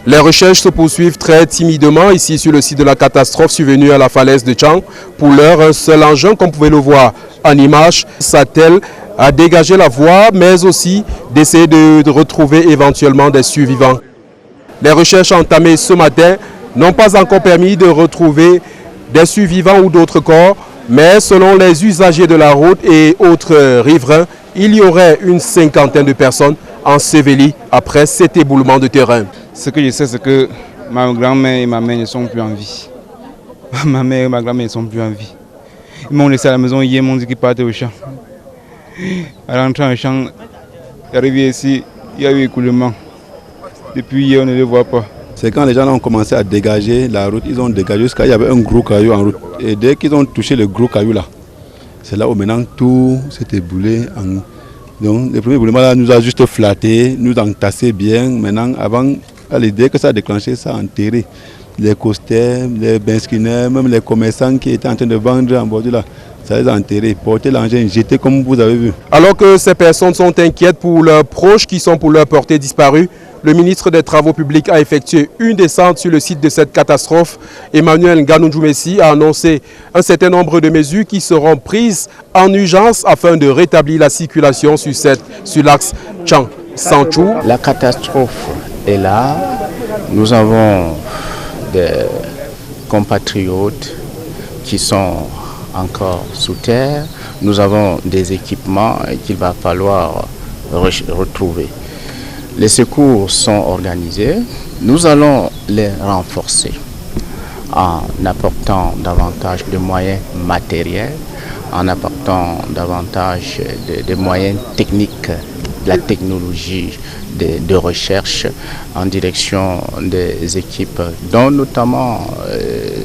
Les recherches se poursuivent très timidement ici sur le site de la catastrophe survenue à la falaise de Tchang. Pour l'heure, un seul engin, comme vous pouvez le voir en image, s'attelle à dégager la voie, mais aussi d'essayer de retrouver éventuellement des survivants. Les recherches entamées ce matin n'ont pas encore permis de retrouver des survivants ou d'autres corps, mais selon les usagers de la route et autres riverains, il y aurait une cinquantaine de personnes ensevelies après cet éboulement de terrain. Ce que je sais, c'est que ma grand-mère et ma mère ne sont plus en vie. Ma mère et ma grand-mère ne sont plus en vie. Ils m'ont laissé à la maison hier, ils m'ont dit qu'ils partaient au champ. À l'entrée au champ, arrivé ici, il y a eu écoulement. Depuis hier, on ne les voit pas. C'est quand les gens ont commencé à dégager la route, ils ont dégagé jusqu'à il y avait un gros caillou en route. Et dès qu'ils ont touché le gros caillou là, c'est là où maintenant tout s'est éboulé. Donc le premier éboulement là nous a juste flatté, nous entassé bien. Maintenant, avant, l'idée que ça a déclenché, ça a enterré les coasters, les benskinaires, même les commerçants qui étaient en train de vendre en bordure là. Ça les a enterrés, porté l'engin, jeté comme vous avez vu. Alors que ces personnes sont inquiètes pour leurs proches qui sont pour leur portée disparus, le ministre des Travaux publics a effectué une descente sur le site de cette catastrophe. Emmanuel Ngannou-Djoumessi a annoncé un certain nombre de mesures qui seront prises en urgence afin de rétablir la circulation sur l'axe Tchang-Sanchou. La catastrophe est là. Nous avons des compatriotes qui sont encore sous terre. Nous avons des équipements qu'il va falloir retrouver. Les secours sont organisés. Nous allons les renforcer en apportant davantage de moyens matériels, en apportant davantage de moyens techniques, de la technologie de recherche en direction des équipes, dont notamment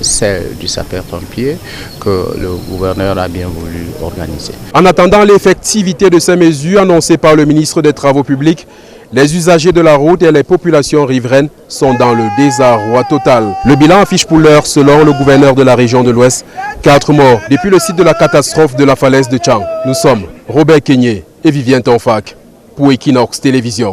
celle du sapeur-pompier que le gouverneur a bien voulu organiser. En attendant l'effectivité de ces mesures annoncées par le ministre des Travaux publics, les usagers de la route et les populations riveraines sont dans le désarroi total. Le bilan affiche pour l'heure, selon le gouverneur de la région de l'Ouest, 4 morts depuis le site de la catastrophe de la falaise de Tchang. Nous sommes Robert Kenyé et Vivien Tonfac pour Equinox Télévision.